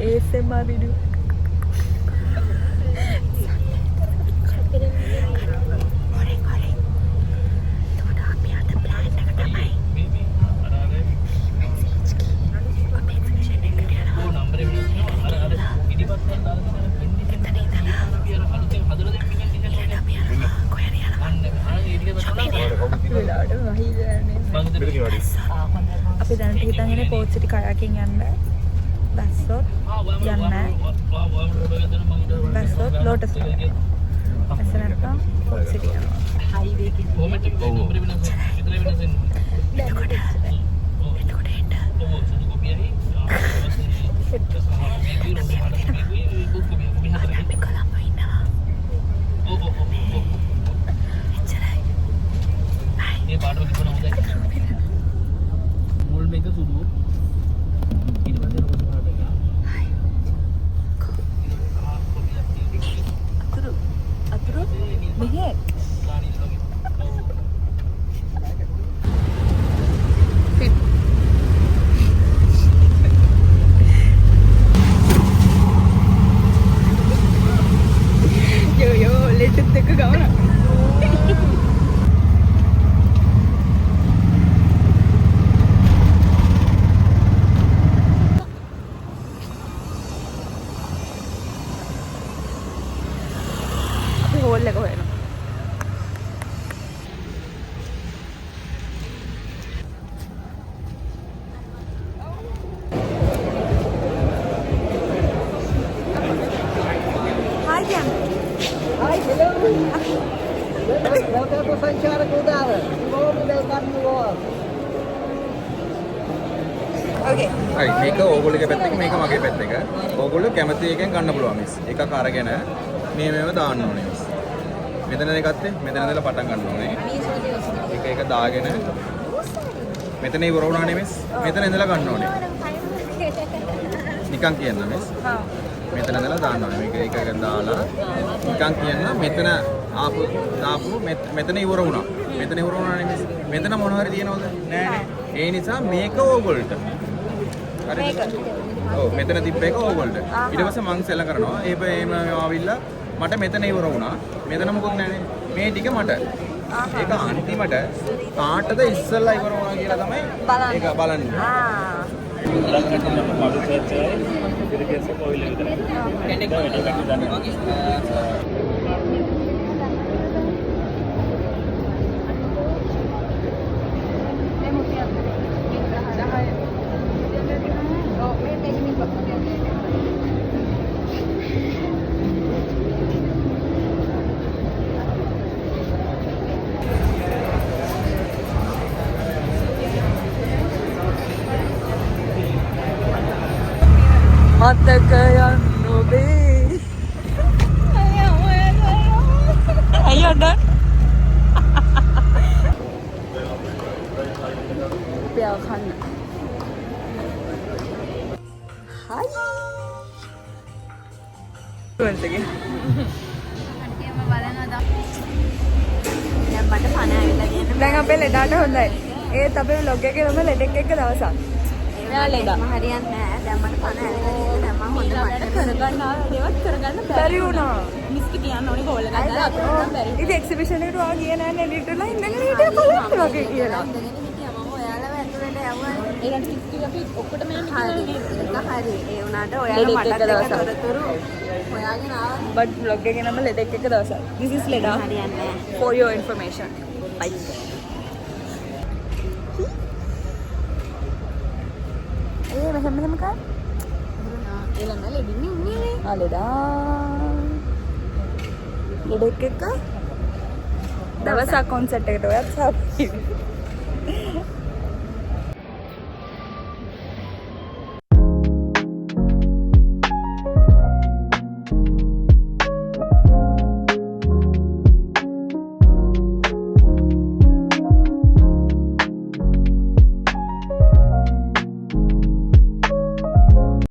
ASMR video. අපි දැනට හිතන්නේ පෝට් සිටි කයාකින් යන්න. බැස්සොත් යන්න. බැස්සොත් ලෝටස් ගාඩන්. බැස්ස නැත්නම් පෝට් සිටි යනවා. හයිවේ එකේ. එතකොට එන්න. අපි කොළඹ ඉන්නවා. එච්චරයි. ඒ පාඩම කිව්වම හොඳයි. මුල් මේක සුදු. ඊට පස්සේ රෝස් පාට එක. අතුරු මෙහෙ යෝ ලෙටත් එක ගවන හෝල් එක හොයනවා. Hi Jam. Hi, hello. Welcome to Sanchara Kudara. Okay. හරි මේක ඕගොල්ලෝගේ පැත්ත එක මේක මගේ පැත්ත එක. ඕගොල්ලෝ කැමති එකෙන් ගන්න පුළුවන් මිස්. එකක් අරගෙන මේව දාන්න ඕනේ මිස්. මෙතන ගත්තේ මෙතන ඉඳලා පටන් ගන්න ඕනේ. එක දාගෙන මෙතන ඉවර වුණානේ මිස්. මෙතන ඉඳලා ගන්න ඕනේ. නිකන් කියන්න මිස්. හා. මෙතන ඉඳලා දාන්න ඕනේ. මේක එක දාලා නිකන් කියන්න මෙතන ආපු මෙතන ඉවර වුණා. මෙතන ඉවර වුණානේ මිස්. මෙතන මොන හරි තියෙනවද? නෑනේ. ඒ නිසා මේක ඕගොල්ලන්ට. හරිද? ඔව් මෙතන තිබ්බ එක ඕගොල්ලන්ට. ඊට පස්සේ මං සෙල්ල කරනවා. එහෙම ආවිල්ලා මට මෙතන ඉවර වුණා. මෙතන මොකුත් නැහැනේ. මේ ටික මට. ඒක අන්තිමට කාටද ඉස්සෙල්ලා ඉවර වුණා කියලා තමයි ඒක බලන්නේ. මතකයන් නොබේ අයඩ පියාව කන්න හයි වන්ටගේ දැන් අපේ ලෙඩාට හොඳයි ඒත් අපේ ලොග් එකේ තමයි ලෙඩෙක් එක්ක දවසක් මෙයා ලෙඩා හරියන්නේ නැහැ. දැන් මට පණ ඇවිල්ලා තියෙන දැන් මම හොඳ මට කරගන්න ආවේවත් කරගන්න බැරි වුණා. මිස්ටි කියන්න ඕනේ කෝල් එකක් දාලා අපිට බැරි. ඉතින් එක්සිබිෂන් එකට ආ ගියේ නැහැ එඩිටර්ලා ඉඳගෙන හිටියා බලන්න වගේ කියලා. මම ඔයාලව ඇතුළට යවුවා. ඒකට මිස්ටි අපි ඔක්කොටම යන්න කියලා නේද? හරි. ඒ වුණාට ඔයාලා මට තොරතුරු හොයාගෙන ආවා. but vlog එකේ නම ලෙඩෙක් එක දවසක්. this is ලෙඩා. හරියන්නේ නැහැ. for your information. bye. මෙහෙම කා ළමයි ලෙඩින් ඉන්නේ. ලෙඩා ලෙඩෙක් එක්ක දවසක් කොන්සර්ට් එකට ඔයත් සාපි